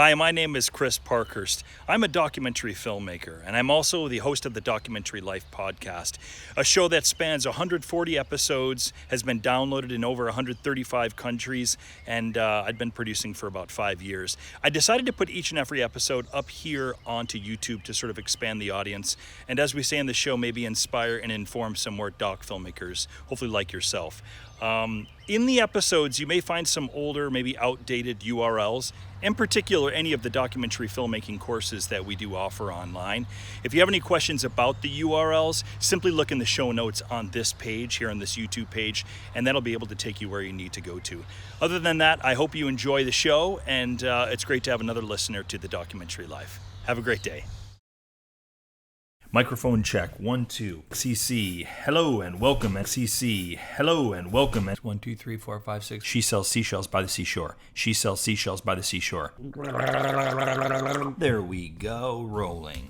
Hi, my name is Chris Parkhurst. I'm a documentary filmmaker, and I'm also the host of the Documentary Life podcast, a show that spans 140 episodes, has been downloaded in over 135 countries, and I've been producing for about 5 years. I decided to put each and every episode up here onto YouTube to sort of expand the audience, and as we say in the show, maybe inspire and inform some more doc filmmakers, hopefully like yourself. In the episodes, you may find some older, maybe outdated URLs, in particular any of the documentary filmmaking courses that we do offer online. If you have any questions about the URLs, simply look in the show notes on this page, here on this YouTube page, and that'll be able to take you where you need to go to. Other than that, I hope you enjoy the show, and it's great to have another listener to the Documentary Life. Have a great day. Microphone check, 1, 2. XCC, hello and welcome. XCC, hello and welcome. 1, 2, 3, 4, 5, 6. She sells seashells by the seashore. She sells seashells by the seashore. There we go, rolling.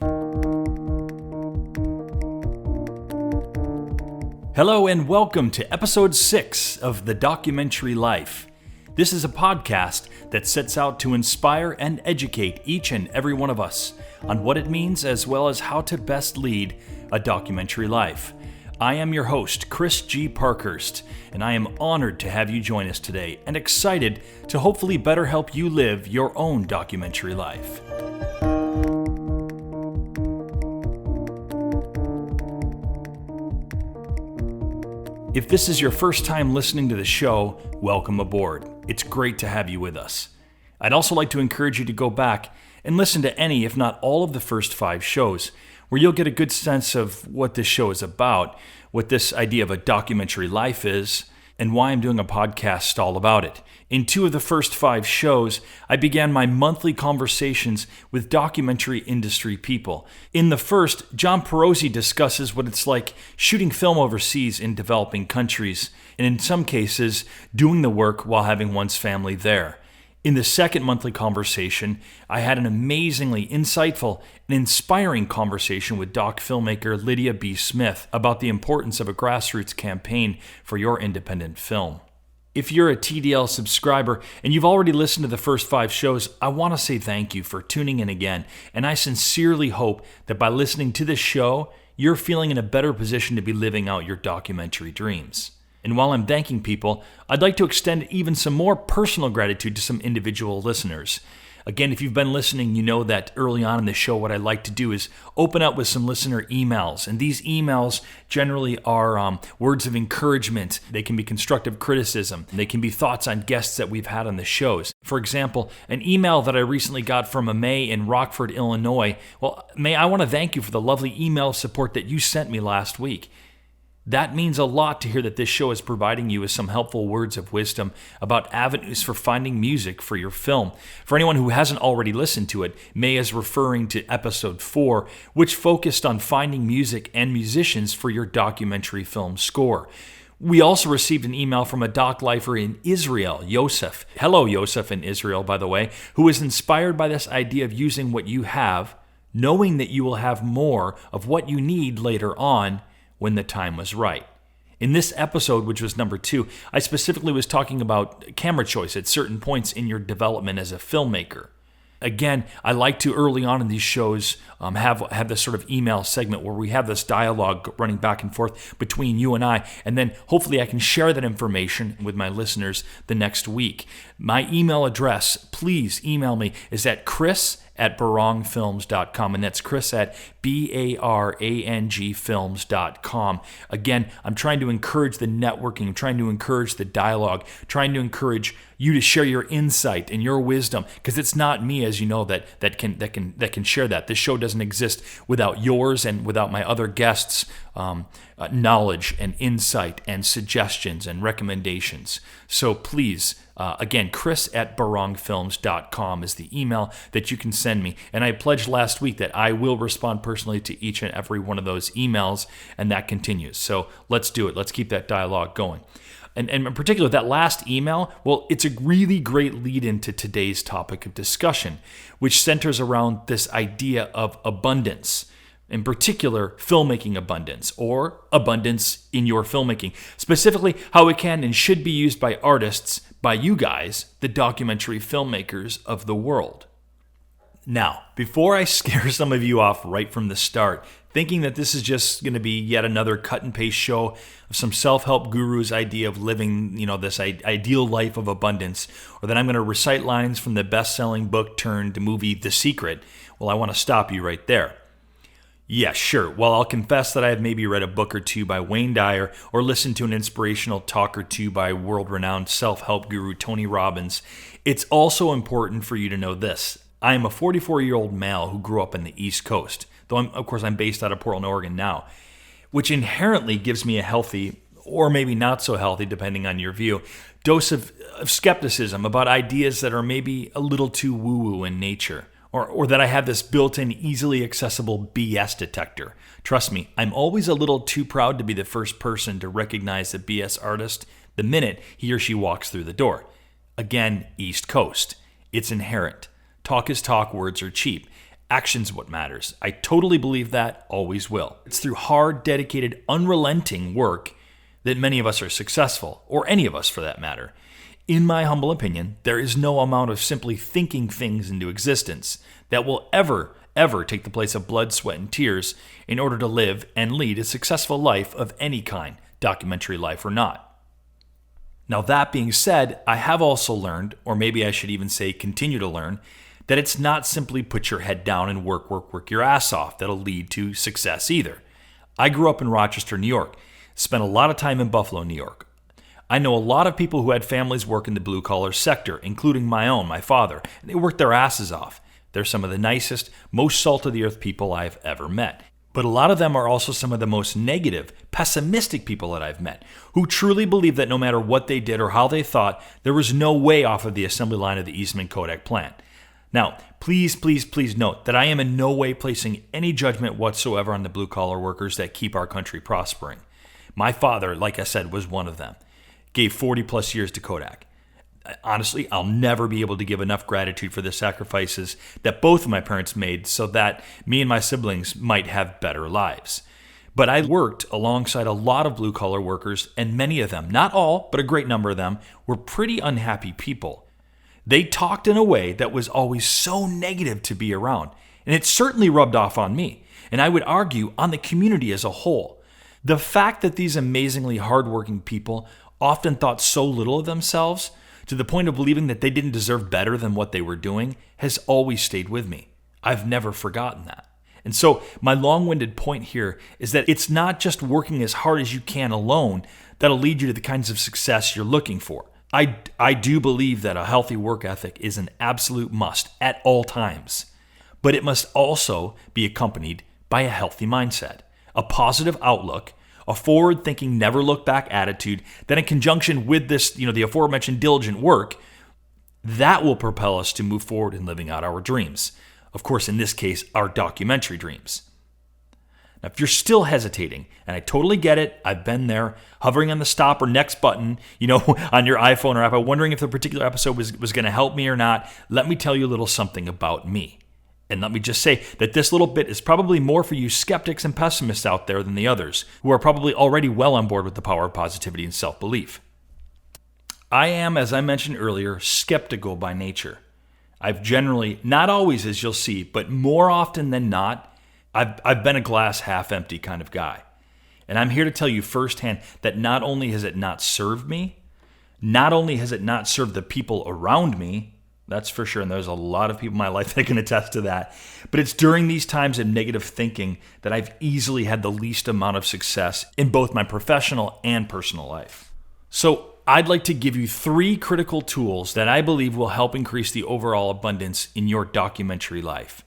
Hello and welcome to episode 6 of The Documentary Life. This is a podcast that sets out to inspire and educate each and every one of us on what it means as well as how to best lead a documentary life. I am your host, Chris G. Parkhurst, and I am honored to have you join us today and excited to hopefully better help you live your own documentary life. If this is your first time listening to the show, welcome aboard. It's great to have you with us. I'd also like to encourage you to go back and listen to any, if not all, of the first 5 shows, where you'll get a good sense of what this show is about, what this idea of a documentary life is, and why I'm doing a podcast all about it. In 2 of the first 5 shows, I began my monthly conversations with documentary industry people. In the first, John Pirozzi discusses what it's like shooting film overseas in developing countries, and in some cases, doing the work while having one's family there. In the second monthly conversation, I had an amazingly insightful and inspiring conversation with doc filmmaker Lydia B about the importance of a grassroots campaign for your independent film. If you're a TDL subscriber and you've already listened to the first 5 shows, I want to say thank you for tuning in again, and I sincerely hope that by listening to this show, you're feeling in a better position to be living out your documentary dreams. And while I'm thanking people, I'd like to extend even some more personal gratitude to some individual listeners. Again, if you've been listening, you know that early on in the show, what I like to do is open up with some listener emails. And these emails generally are words of encouragement. They can be constructive criticism. They can be thoughts on guests that we've had on the shows. For example, an email that I recently got from a May in Rockford, Illinois. Well, May, I want to thank you for the lovely email support that you sent me last week. That means a lot to hear that this show is providing you with some helpful words of wisdom about avenues for finding music for your film. For anyone who hasn't already listened to it, May is referring to episode 4, which focused on finding music and musicians for your documentary film score. We also received an email from a doc lifer in Israel, Yosef. Hello, Yosef in Israel, by the way, who was inspired by this idea of using what you have, knowing that you will have more of what you need later on, when the time was right. In this episode, which was number 2, I specifically was talking about camera choice at certain points in your development as a filmmaker. Again, I like to early on in these shows have this sort of email segment where we have this dialogue running back and forth between you and I, and then hopefully I can share that information with my listeners the next week. My email address, please email me, is at chris@barongfilms.com, and that's Chris at BARANGfilms.com. Again, I'm trying to encourage the networking, I'm trying to encourage the dialogue, trying to encourage you to share your insight and your wisdom, because it's not me, as you know, that can share that. This show doesn't exist without yours and without my other guests' knowledge and insight and suggestions and recommendations. So please, again, chris@barongfilms.com is the email that you can send me. And I pledged last week that I will respond personally to each and every one of those emails, and that continues. So let's do it. Let's keep that dialogue going. And in particular, that last email, well, it's a really great lead into today's topic of discussion, which centers around this idea of abundance. In particular, filmmaking abundance, or abundance in your filmmaking. Specifically, how it can and should be used by artists, by you guys, the documentary filmmakers of the world. Now, before I scare some of you off right from the start, thinking that this is just going to be yet another cut and paste show of some self-help guru's idea of living, this ideal life of abundance, or that I'm going to recite lines from the best-selling book turned movie The Secret, well, I want to stop you right there. Yeah, sure. While I'll confess that I have maybe read a book or two by Wayne Dyer or listened to an inspirational talk or two by world-renowned self-help guru Tony Robbins, it's also important for you to know this. I am a 44-year-old male who grew up in the East Coast, though I'm based out of Portland, Oregon now, which inherently gives me a healthy, or maybe not so healthy, depending on your view, dose of skepticism about ideas that are maybe a little too woo-woo in nature, or that I have this built-in, easily accessible BS detector. Trust me, I'm always a little too proud to be the first person to recognize a BS artist the minute he or she walks through the door. Again, East Coast. It's inherent. Talk is talk, words are cheap. Action's what matters. I totally believe that, always will. It's through hard, dedicated, unrelenting work that many of us are successful, or any of us for that matter. In my humble opinion, there is no amount of simply thinking things into existence that will ever take the place of blood, sweat, and tears in order to live and lead a successful life of any kind, documentary life or not. Now that being said, I have also learned, or maybe I should even say continue to learn, that it's not simply put your head down and work your ass off that'll lead to success either. I grew up in Rochester, New York, spent a lot of time in Buffalo, New York. I know a lot of people who had families work in the blue-collar sector, including my own, my father, and they worked their asses off. They're some of the nicest, most salt-of-the-earth people I've ever met. But a lot of them are also some of the most negative, pessimistic people that I've met, who truly believe that no matter what they did or how they thought, there was no way off of the assembly line of the Eastman Kodak plant. Now, please note that I am in no way placing any judgment whatsoever on the blue-collar workers that keep our country prospering. My father, like I said, was one of them. Gave 40-plus years to Kodak. Honestly, I'll never be able to give enough gratitude for the sacrifices that both of my parents made so that me and my siblings might have better lives. But I worked alongside a lot of blue-collar workers, and many of them, not all, but a great number of them, were pretty unhappy people. They talked in a way that was always so negative to be around, and it certainly rubbed off on me, and I would argue on the community as a whole. The fact that these amazingly hardworking people often thought so little of themselves, to the point of believing that they didn't deserve better than what they were doing, has always stayed with me. I've never forgotten that. And so my long-winded point here is that it's not just working as hard as you can alone that'll lead you to the kinds of success you're looking for. I do believe that a healthy work ethic is an absolute must at all times, but it must also be accompanied by a healthy mindset, a positive outlook, a forward-thinking, never-look-back attitude that in conjunction with this, the aforementioned diligent work, that will propel us to move forward in living out our dreams. Of course, in this case, our documentary dreams. Now, if you're still hesitating, and I totally get it, I've been there, hovering on the stop or next button, on your iPhone or iPad, wondering if the particular episode was going to help me or not, let me tell you a little something about me. And let me just say that this little bit is probably more for you skeptics and pessimists out there than the others, who are probably already well on board with the power of positivity and self-belief. I am, as I mentioned earlier, skeptical by nature. I've generally, not always as you'll see, but more often than not, I've been a glass half empty kind of guy. And I'm here to tell you firsthand that not only has it not served me, not only has it not served the people around me, that's for sure, and there's a lot of people in my life that can attest to that, but it's during these times of negative thinking that I've easily had the least amount of success in both my professional and personal life. So I'd like to give you 3 critical tools that I believe will help increase the overall abundance in your documentary life.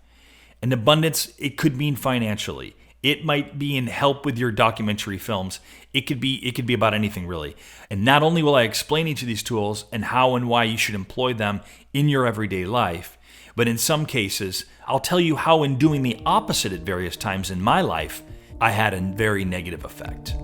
And abundance, it could mean financially. It might be in help with your documentary films. It could be about anything really. And not only will I explain each of these tools and how and why you should employ them in your everyday life, but in some cases, I'll tell you how in doing the opposite at various times in my life, I had a very negative effect.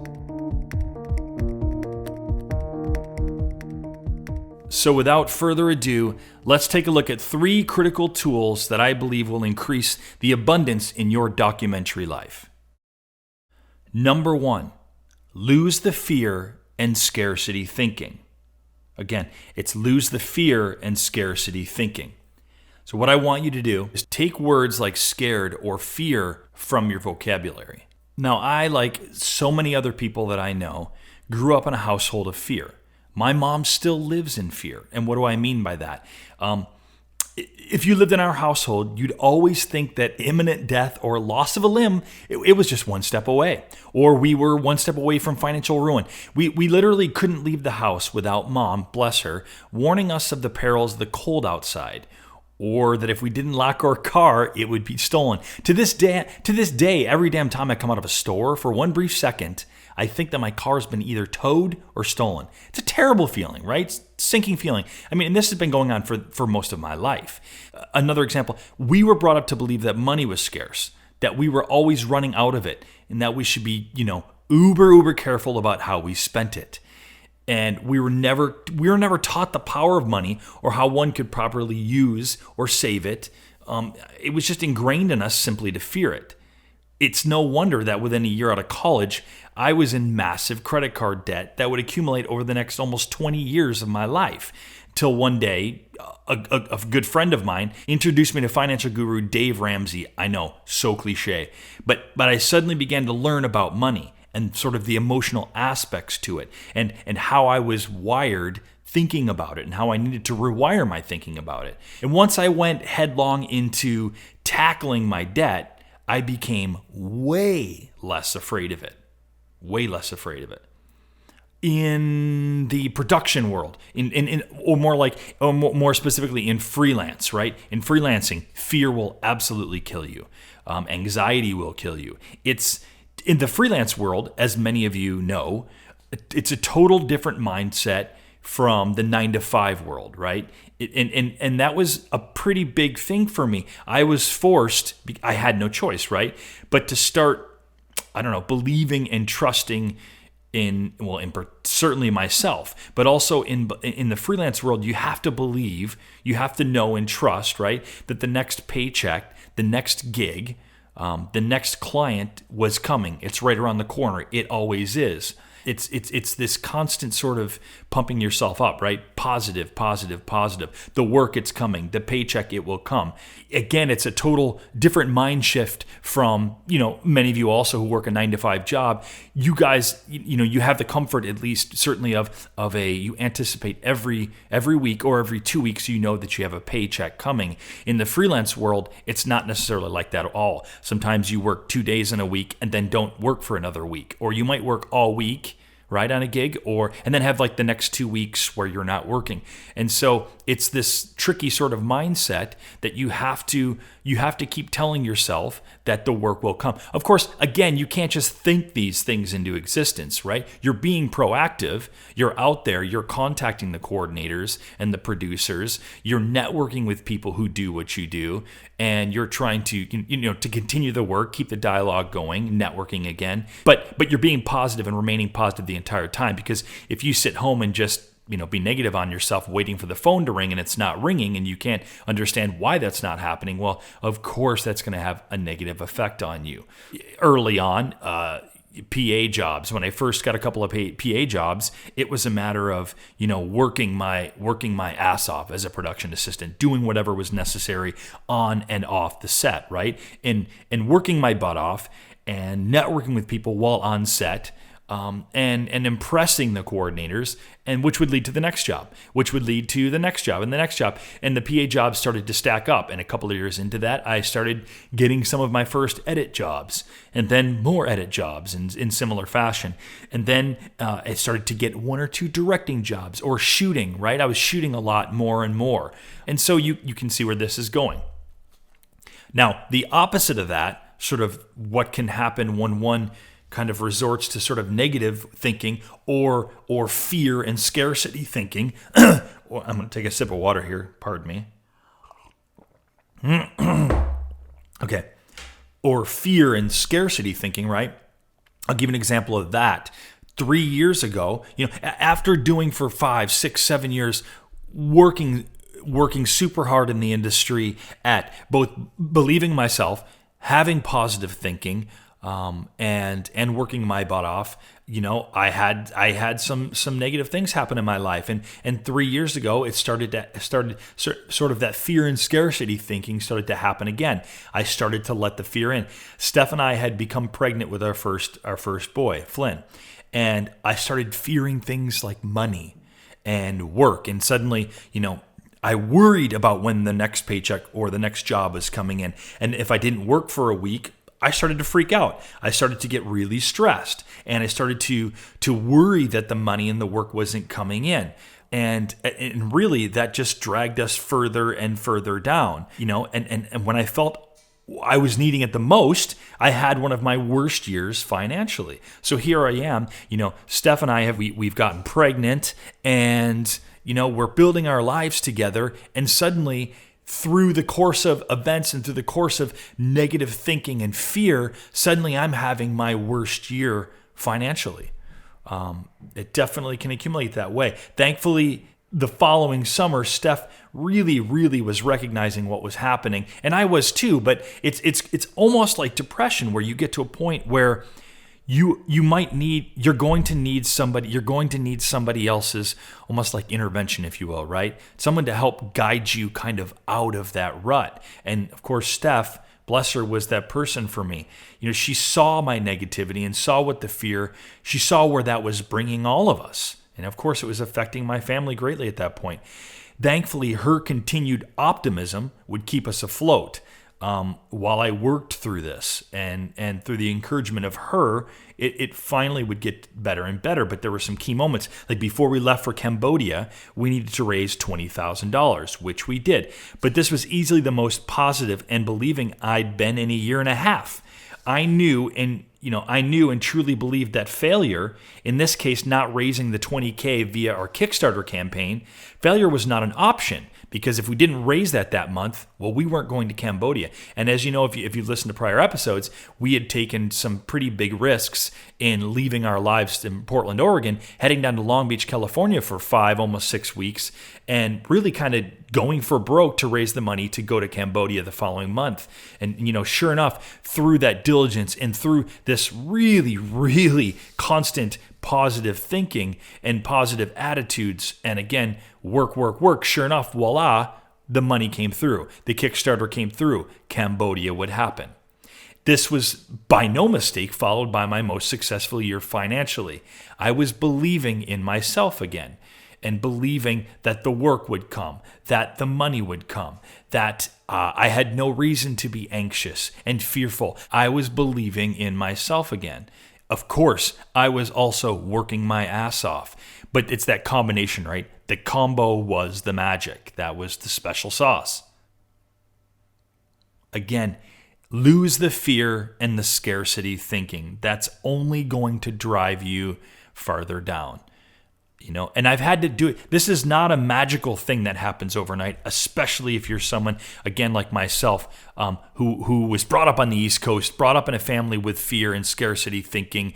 So without further ado, let's take a look at 3 critical tools that I believe will increase the abundance in your documentary life. Number 1, lose the fear and scarcity thinking. Again, it's lose the fear and scarcity thinking. So what I want you to do is take words like scared or fear from your vocabulary. Now, I, like so many other people that I know, grew up in a household of fear. My mom still lives in fear. And what do I mean by that? If you lived in our household, you'd always think that imminent death or loss of a limb, it was just one step away. Or we were one step away from financial ruin. We literally couldn't leave the house without mom, bless her, warning us of the perils of the cold outside. Or that if we didn't lock our car, it would be stolen. To this day, every damn time I come out of a store, for one brief second, I think that my car's been either towed or stolen. It's a terrible feeling, right? It's a sinking feeling. I mean, and this has been going on for most of my life. Another example, we were brought up to believe that money was scarce, that we were always running out of it, and that we should be, uber careful about how we spent it. And we were never taught the power of money or how one could properly use or save it. It was just ingrained in us simply to fear it. It's no wonder that within a year out of college, I was in massive credit card debt that would accumulate over the next almost 20 years of my life. Till one day, a good friend of mine introduced me to financial guru Dave Ramsey. I know, so cliche. But I suddenly began to learn about money and sort of the emotional aspects to it, and how I was wired thinking about it, and how I needed to rewire my thinking about it. And once I went headlong into tackling my debt, I became way less afraid of it. Way less afraid of it. In the production world, more specifically in freelance, right? In freelancing, fear will absolutely kill you. Anxiety will kill you. It's in the freelance world, as many of you know, it's a total different mindset from the 9-to-5 world, right? And that was a pretty big thing for me. I was forced, I had no choice, right? But to start, believing and trusting certainly myself, but also in the freelance world, you have to believe, you have to know and trust, right? That the next paycheck, the next gig, the next client was coming. It's right around the corner. It always is. It's this constant sort of pumping yourself up, right? Positive. The work, it's coming. The paycheck, it will come. Again, it's a total different mind shift from, many of you also who work a 9-to-5 job. You guys, you have the comfort, at least certainly of you anticipate every week or every 2 weeks, that you have a paycheck coming. In the freelance world, it's not necessarily like that at all. Sometimes you work 2 days in a week and then don't work for another week, or you might work all week, right, on a gig, and then have like the next 2 weeks where you're not working. And so it's this tricky sort of mindset that you have to keep telling yourself that the work will come. Of course, again, you can't just think these things into existence, right? You're being proactive. You're out there. You're contacting the coordinators and the producers. You're networking with people who do what you do, and you're trying to, to continue the work, keep the dialogue going, networking again. But you're being positive and remaining positive the entire time, because if you sit home and just be negative on yourself, waiting for the phone to ring and it's not ringing and you can't understand why that's not happening, well, of course that's going to have a negative effect on you. Early on, PA jobs, when I first got a couple of PA jobs, it was a matter of, working my ass off as a production assistant, doing whatever was necessary on and off the set, right? And working my butt off and networking with people while on set. And impressing the coordinators, and which would lead to the next job, which would lead to the next job and the next job. And the PA jobs started to stack up. And a couple of years into that, I started getting some of my first edit jobs, and then more edit jobs in similar fashion. And then I started to get 1 or 2 directing jobs or shooting, right? I was shooting a lot more and more. And so you can see where this is going. Now, the opposite of that, sort of what can happen when one kind of resorts to sort of negative thinking or fear and scarcity thinking. Well, I'm going to take a sip of water here. Pardon me. Okay. Or fear and scarcity thinking, right? I'll give an example of that. 3 years ago, after doing for 5, 6, 7 years, working super hard in the industry at both believing myself, having positive thinking, and working my butt off, I had some negative things happen in my life, and 3 years ago it started sort of that fear and scarcity thinking started to happen again. I started to let the fear in. Steph and I had become pregnant with our first boy, Flynn, and I started fearing things like money and work, and suddenly, I worried about when the next paycheck or the next job was coming in, and if I didn't work for a week, I started to freak out. I started to get really stressed, and I started to worry that the money and the work wasn't coming in. And really that just dragged us further and further down, and when I felt I was needing it the most, I had one of my worst years financially. So here I am, Steph and I we've gotten pregnant, and we're building our lives together, and suddenly through the course of events and through the course of negative thinking and fear, suddenly I'm having my worst year financially. It definitely can accumulate that way. Thankfully, the following summer, Steph really, really was recognizing what was happening, and I was too. But it's almost like depression, where you get to a point where you're going to need somebody else's, almost like intervention, if you will, right? Someone to help guide you kind of out of that rut. And of course, Steph, bless her, was that person for me. She saw my negativity and saw what she saw where that was bringing all of us. And of course, it was affecting my family greatly at that point. Thankfully, her continued optimism would keep us afloat. While I worked through this, and through the encouragement of her, it finally would get better and better. But there were some key moments. Like before we left for Cambodia, we needed to raise $20,000, which we did. But this was easily the most positive and believing I'd been in a year and a half. I knew and truly believed that failure, in this case not raising the $20K via our Kickstarter campaign, failure was not an option. Because if we didn't raise that month, well, we weren't going to Cambodia. And as you know, if you've listened to prior episodes, we had taken some pretty big risks in leaving our lives in Portland, Oregon, heading down to Long Beach, California for 5, almost 6 weeks, and really kind of going for broke to raise the money to go to Cambodia the following month. And, sure enough, through that diligence and through this really, really constant positive thinking and positive attitudes, and again, work, sure enough, voila, the money came through. The Kickstarter came through. Cambodia would happen. This was by no mistake followed by my most successful year financially. I was believing in myself again, and believing that the work would come, that the money would come, that I had no reason to be anxious and fearful. I was believing in myself again. Of course, I was also working my ass off, but it's that combination, right? The combo was the magic. That was the special sauce. Again, lose the fear and the scarcity thinking. That's only going to drive you farther down. And I've had to do it. This is not a magical thing that happens overnight, especially if you're someone, again, like myself, who was brought up on the East Coast, brought up in a family with fear and scarcity thinking,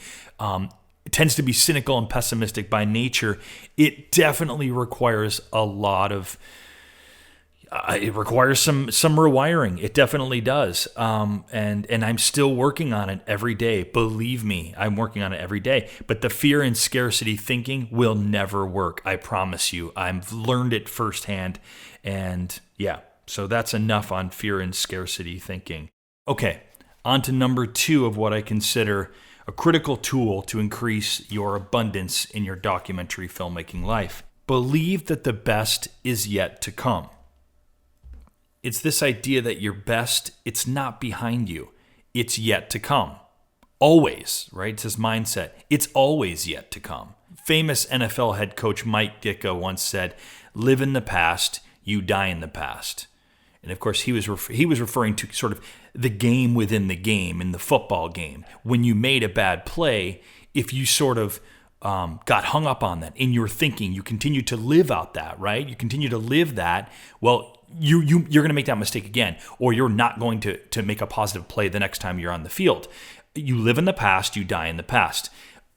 tends to be cynical and pessimistic by nature. It definitely requires a lot of, it requires some rewiring. It definitely does. And I'm still working on it every day. Believe me, I'm working on it every day. But the fear and scarcity thinking will never work. I promise you. I've learned it firsthand. And yeah, so that's enough on fear and scarcity thinking. Okay, on to number 2 of what I consider a critical tool to increase your abundance in your documentary filmmaking life. Believe that the best is yet to come. It's this idea that your best, it's not behind you. It's yet to come. Always, right? It's this mindset. It's always yet to come. Famous NFL head coach Mike Ditka once said, "Live in the past, you die in the past." And of course, he was referring to sort of the game within the game, in the football game. When you made a bad play, if you sort of got hung up on that in your thinking, you continue to live out that, right? You continue to live that, well, you're going to make that mistake again, or you're not going to make a positive play the next time you're on the field. You live in the past, you die in the past.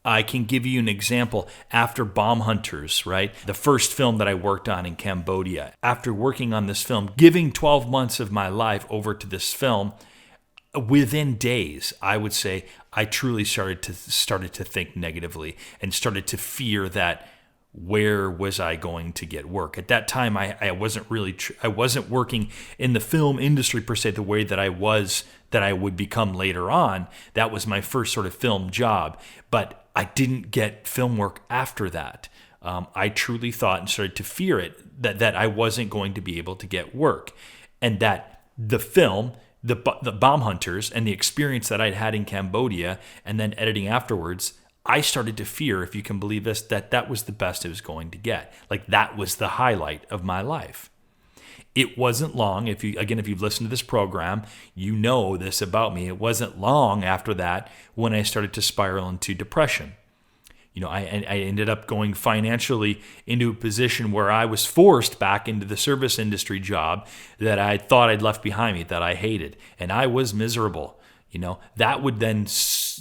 I can give you an example. After Bomb Hunters, right? The first film that I worked on in Cambodia. After working on this film, giving 12 months of my life over to this film, within days, I would say I truly started to think negatively and started to fear that where was I going to get work? At that time, I wasn't really I wasn't working in the film industry per se the way that I would become later on. That was my first sort of film job, but I didn't get film work after that. I truly thought and started to fear it that I wasn't going to be able to get work, and that the film, the Bomb Hunters, and the experience that I'd had in Cambodia and then editing afterwards, I started to fear, if you can believe this, that was the best it was going to get. Like, that was the highlight of my life. It wasn't long, if you've listened to this program, you know this about me. It wasn't long after that when I started to spiral into depression. I ended up going financially into a position where I was forced back into the service industry job that I thought I'd left behind me, that I hated, and I was miserable. That would then,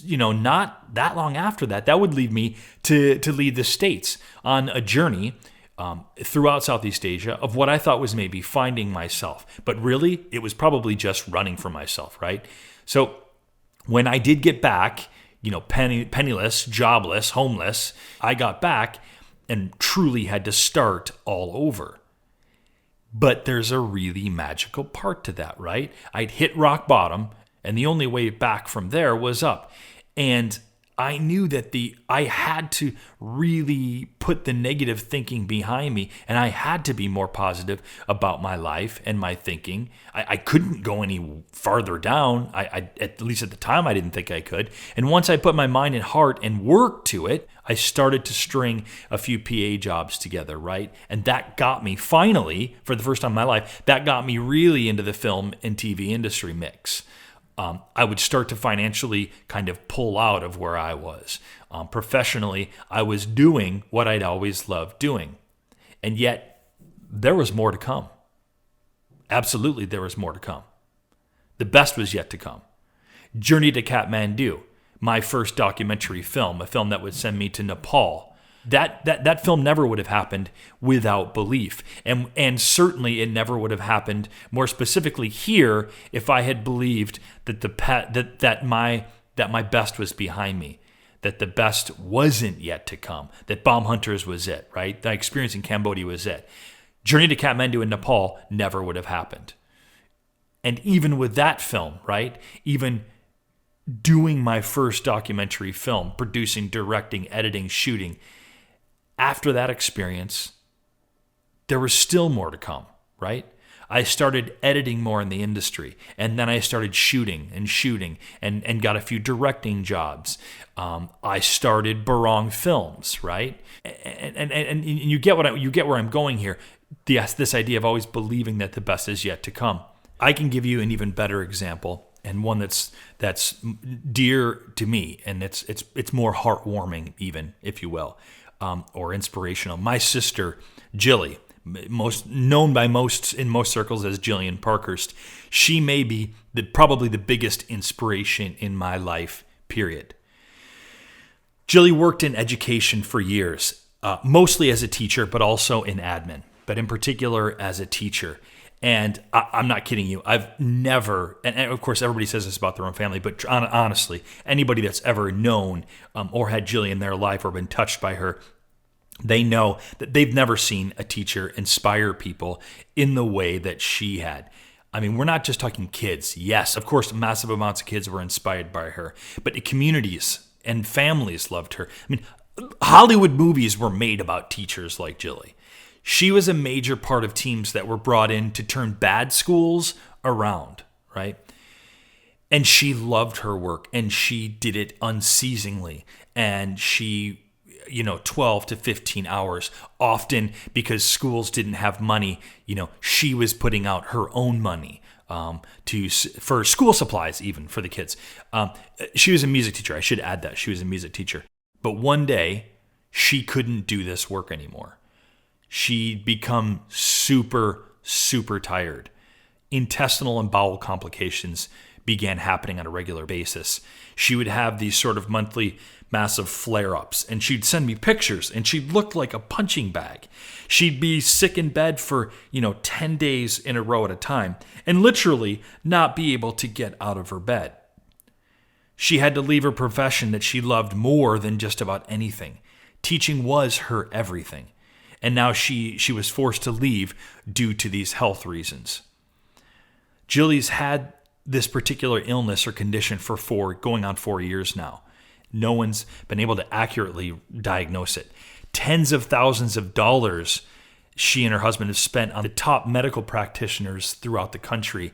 not that long after that would lead me to lead the States on a journey throughout Southeast Asia of what I thought was maybe finding myself. But really, it was probably just running for myself, right? So when I did get back, penniless, jobless, homeless, I got back and truly had to start all over. But there's a really magical part to that, right? I'd hit rock bottom, and the only way back from there was up. And I knew that I had to really put the negative thinking behind me, and I had to be more positive about my life and my thinking. I couldn't go any farther down. I at least at the time, I didn't think I could. And once I put my mind and heart and work to it, I started to string a few PA jobs together, right? And that got me finally, for the first time in my life, that got me really into the film and TV industry mix. I would start to financially kind of pull out of where I was. Professionally, I was doing what I'd always loved doing. And yet, there was more to come. Absolutely, there was more to come. The best was yet to come. Journey to Kathmandu, my first documentary film, a film that would send me to Nepal. That film never would have happened without belief, and certainly it never would have happened, more specifically here, if I had believed that my best was behind me, that the best wasn't yet to come, that Bomb Hunters was it, right? That experience in Cambodia was it. Journey to Kathmandu in Nepal never would have happened. And even with that film, right? Even doing my first documentary film, producing, directing, editing, shooting, after that experience, there was still more to come, right? I started editing more in the industry, and then I started shooting and got a few directing jobs. I started Barong Films, right? And you get where I'm going here. Yes, this idea of always believing that the best is yet to come. I can give you an even better example, and one that's dear to me, and it's more heartwarming, even, if you will. Or inspirational. My sister, Jilly, most known by most in most circles as Jillian Parkhurst, she may be probably the biggest inspiration in my life, period. Jilly worked in education for years, mostly as a teacher, but also in admin, but in particular as a teacher. And I'm not kidding you. I've never, and of course everybody says this about their own family, but honestly, anybody that's ever known or had Jilly in their life or been touched by her, they know that they've never seen a teacher inspire people in the way that she had. I mean, we're not just talking kids. Yes, of course, massive amounts of kids were inspired by her, but communities and families loved her. I mean, Hollywood movies were made about teachers like Jilly. She was a major part of teams that were brought in to turn bad schools around, right? And she loved her work, and she did it unceasingly. And she, 12 to 15 hours, often because schools didn't have money, she was putting out her own money for school supplies, even for the kids. She was a music teacher. I should add that. She was a music teacher. But one day, she couldn't do this work anymore. She'd become super, super tired. Intestinal and bowel complications began happening on a regular basis. She would have these sort of monthly massive flare-ups, and she'd send me pictures, and she'd look like a punching bag. She'd be sick in bed for, 10 days in a row at a time, and literally not be able to get out of her bed. She had to leave her profession that she loved more than just about anything. Teaching was her everything, and now she was forced to leave due to these health reasons. Jilly's had this particular illness or condition for going on 4 years now. No one's been able to accurately diagnose it. Tens of thousands of dollars she and her husband have spent on the top medical practitioners throughout the country.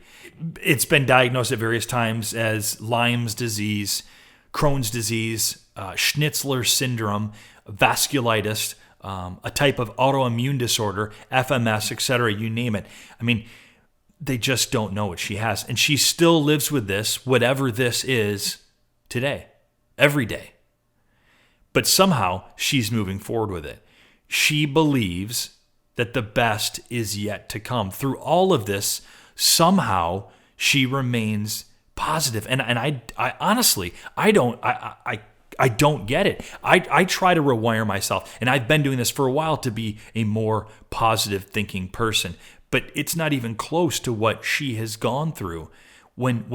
It's been diagnosed at various times as Lyme's disease, Crohn's disease, Schnitzler syndrome, vasculitis, a type of autoimmune disorder, FMS, etc., you name it. I mean, they just don't know what she has. And she still lives with this, whatever this is, today, every day. But somehow she's moving forward with it. She believes that the best is yet to come. Through all of this, somehow she remains positive. And I honestly, I don't get it. I try to rewire myself, and I've been doing this for a while to be a more positive thinking person. But it's not even close to what she has gone through. When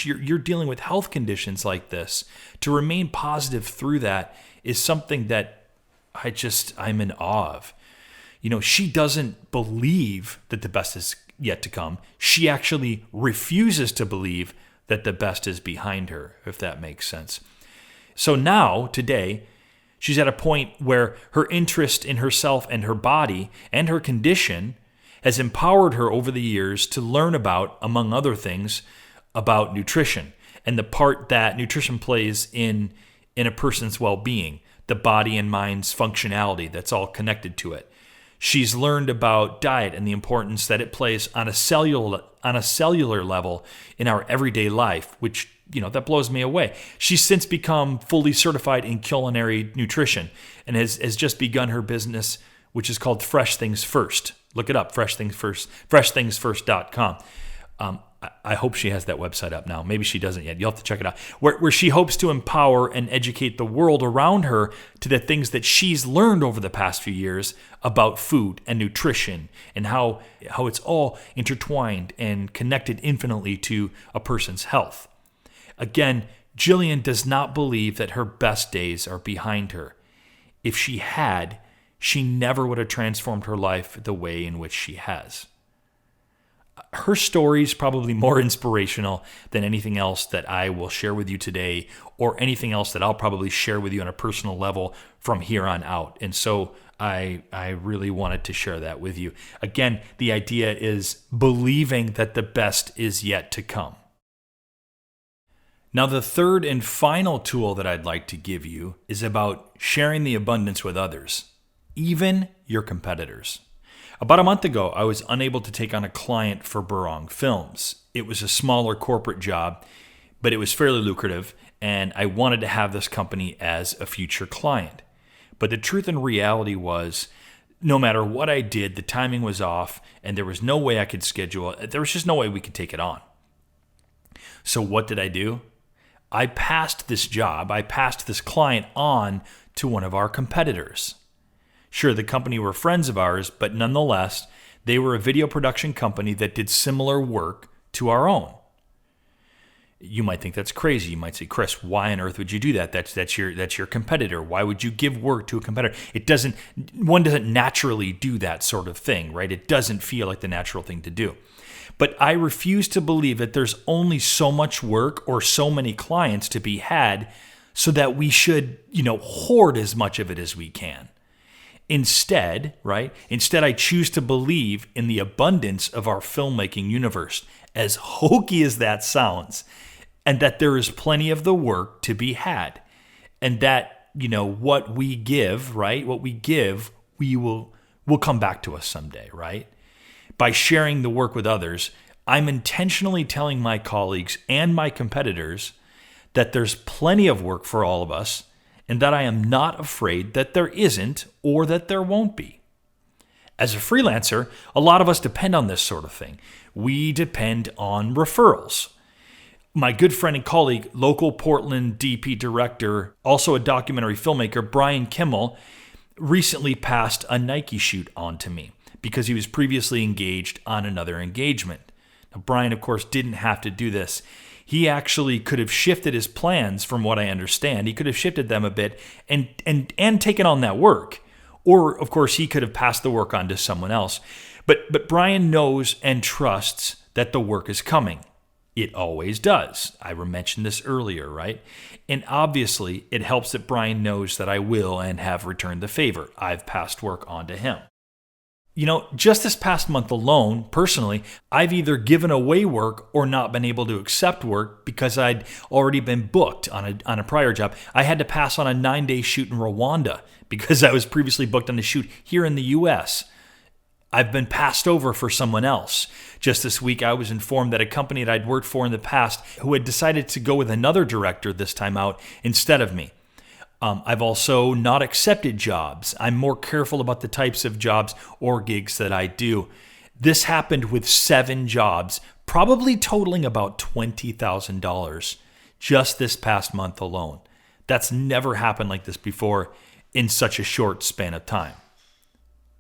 you're dealing with health conditions like this, to remain positive through that is something that I'm in awe of. She doesn't believe that the best is yet to come. She actually refuses to believe that the best is behind her, if that makes sense. So now, today, she's at a point where her interest in herself and her body and her condition has empowered her over the years to learn about, among other things, about nutrition and the part that nutrition plays in a person's well-being, the body and mind's functionality that's all connected to it. She's learned about diet and the importance that it plays on a cellular level in our everyday life, which, that blows me away. She's since become fully certified in culinary nutrition and has just begun her business, which is called Fresh Things First. Look it up, Fresh Things First, FreshThingsFirst.com. I hope she has that website up now. Maybe she doesn't yet. You'll have to check it out. Where she hopes to empower and educate the world around her to the things that she's learned over the past few years about food and nutrition and how it's all intertwined and connected infinitely to a person's health. Again, Jillian does not believe that her best days are behind her. If she had, she never would have transformed her life the way in which she has. Her story is probably more inspirational than anything else that I will share with you today, or anything else that I'll probably share with you on a personal level from here on out. And so I really wanted to share that with you. Again, the idea is believing that the best is yet to come. Now, the third and final tool that I'd like to give you is about sharing the abundance with others, even your competitors. About a month ago, I was unable to take on a client for Barong Films. It was a smaller corporate job, but it was fairly lucrative, and I wanted to have this company as a future client. But the truth and reality was, no matter what I did, the timing was off, and there was no way I could schedule it. There was just no way we could take it on. So what did I do? I passed this client on to one of our competitors. Sure, the company were friends of ours, but nonetheless, they were a video production company that did similar work to our own. You might think that's crazy. You might say, Chris, why on earth would you do that? That's your competitor. Why would you give work to a competitor? One doesn't naturally do that sort of thing, right? It doesn't feel like the natural thing to do. But I refuse to believe that there's only so much work or so many clients to be had so that we should, hoard as much of it as we can. Instead, I choose to believe in the abundance of our filmmaking universe, as hokey as that sounds, and that there is plenty of the work to be had. And that, what we give, will come back to us someday, right? By sharing the work with others, I'm intentionally telling my colleagues and my competitors that there's plenty of work for all of us, and that I am not afraid that there isn't or that there won't be. As a freelancer, a lot of us depend on this sort of thing. We depend on referrals. My good friend and colleague, local Portland DP director, also a documentary filmmaker, Brian Kimmel, recently passed a Nike shoot on to me because he was previously engaged on another engagement. Now, Brian, of course, didn't have to do this. He actually could have shifted his plans, from what I understand. He could have shifted them a bit and taken on that work. Or, of course, he could have passed the work on to someone else. But Brian knows and trusts that the work is coming. It always does. I mentioned this earlier, right? And obviously, it helps that Brian knows that I will and have returned the favor. I've passed work on to him. Just this past month alone, personally, I've either given away work or not been able to accept work because I'd already been booked on a prior job. I had to pass on a 9-day shoot in Rwanda because I was previously booked on a shoot here in the U.S. I've been passed over for someone else. Just this week, I was informed that a company that I'd worked for in the past who had decided to go with another director this time out instead of me. I've also not accepted jobs. I'm more careful about the types of jobs or gigs that I do. This happened with 7 jobs, probably totaling about $20,000 just this past month alone. That's never happened like this before in such a short span of time.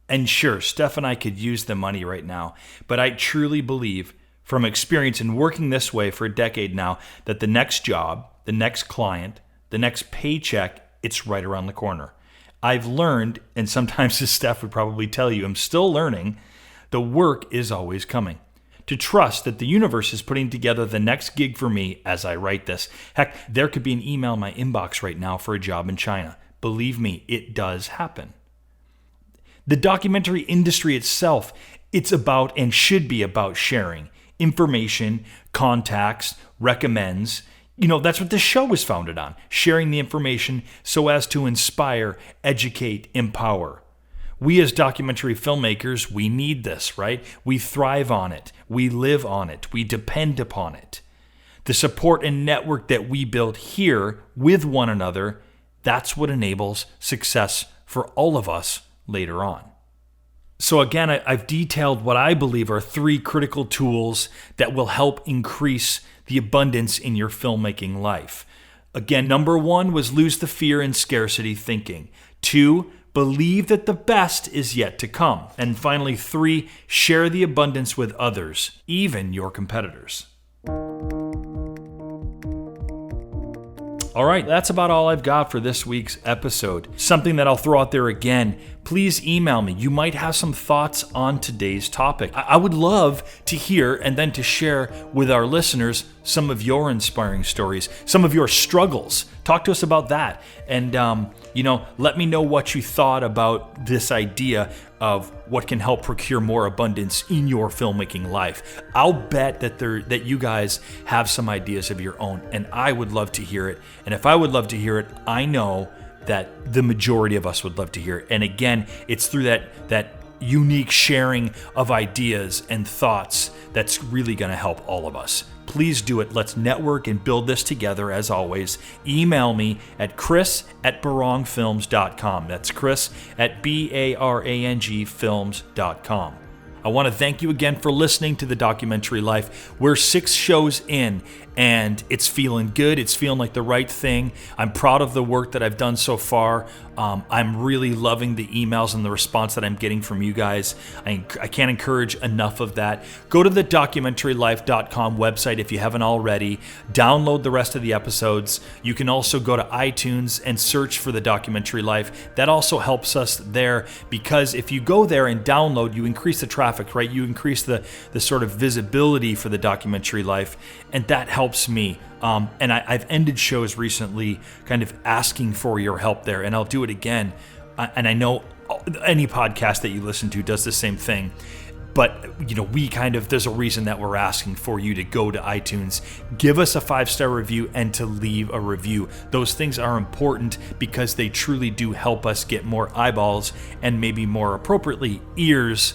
And sure, Steph and I could use the money right now, but I truly believe from experience in working this way for a decade now that the next job, the next client, the next paycheck, it's right around the corner. I've learned, and sometimes as Steph would probably tell you, I'm still learning, the work is always coming. To trust that the universe is putting together the next gig for me as I write this. Heck, there could be an email in my inbox right now for a job in China. Believe me, it does happen. The documentary industry itself, it's about and should be about sharing information, contacts, recommends. That's what this show was founded on, sharing the information so as to inspire, educate, empower. We as documentary filmmakers, we need this, right? We thrive on it. We live on it. We depend upon it. The support and network that we build here with one another, that's what enables success for all of us later on. So again, I've detailed what I believe are 3 critical tools that will help increase the abundance in your filmmaking life. Again, number 1 was lose the fear and scarcity thinking. 2, believe that the best is yet to come. And finally, 3, share the abundance with others, even your competitors. All right, that's about all I've got for this week's episode. Something that I'll throw out there again, please email me. You might have some thoughts on today's topic. I would love to hear and then to share with our listeners some of your inspiring stories, some of your struggles. Talk to us about that. And, let me know what you thought about this idea of what can help procure more abundance in your filmmaking life. I'll bet that you guys have some ideas of your own, and I would love to hear it. And if I would love to hear it, I know that the majority of us would love to hear it. And again, it's through that unique sharing of ideas and thoughts that's really going to help all of us. Please do it. Let's network and build this together. As always, email me at chris@barongfilms.com. That's chris@barangfilms.com. I want to thank you again for listening to The Documentary Life. We're 6 shows in, and it's feeling good. It's feeling like the right thing. I'm proud of the work that I've done so far. I'm really loving the emails and the response that I'm getting from you guys. I can't encourage enough of that. Go to the documentarylife.com website if you haven't already. Download the rest of the episodes. You can also go to iTunes and search for The Documentary Life. That also helps us there, because if you go there and download, you increase the traffic, right? You increase the sort of visibility for The Documentary Life, and that helps me. And I've ended shows recently kind of asking for your help there, and I'll do it again. And I know any podcast that you listen to does the same thing. But, there's a reason that we're asking for you to go to iTunes, give us a 5-star review, and to leave a review. Those things are important because they truly do help us get more eyeballs and maybe more appropriately ears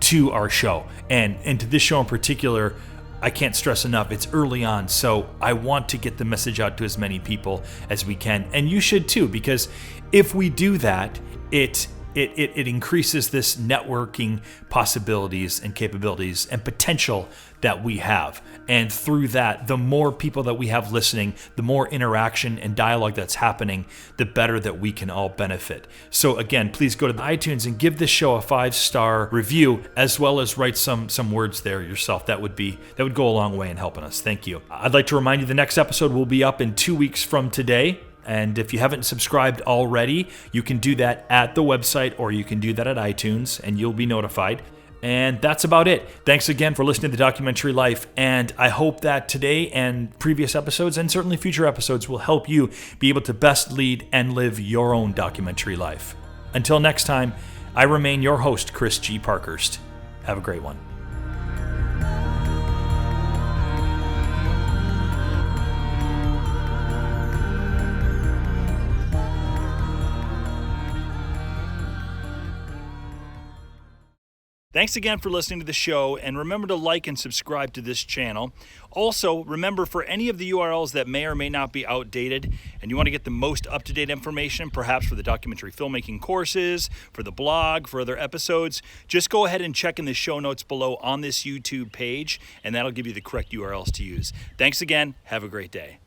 to our show. And to this show in particular, I can't stress enough, it's early on, so I want to get the message out to as many people as we can. And you should too, because if we do that, it it increases this networking possibilities and capabilities and potential that we have. And through that, the more people that we have listening, the more interaction and dialogue that's happening, the better that we can all benefit. So again, please go to iTunes and give this show a 5-star review, as well as write some words there yourself. That would go a long way in helping us. Thank you. I'd like to remind you the next episode will be up in 2 weeks from today. And if you haven't subscribed already, you can do that at the website, or you can do that at iTunes, and you'll be notified. And that's about it. Thanks again for listening to The Documentary Life, and I hope that today and previous episodes, and certainly future episodes, will help you be able to best lead and live your own documentary life. Until next time, I remain your host, Chris G. Parkhurst. Have a great one. Thanks again for listening to the show, and remember to like and subscribe to this channel. Also, remember, for any of the URLs that may or may not be outdated and you want to get the most up-to-date information, perhaps for the documentary filmmaking courses, for the blog, for other episodes, just go ahead and check in the show notes below on this YouTube page, and that'll give you the correct URLs to use. Thanks again. Have a great day.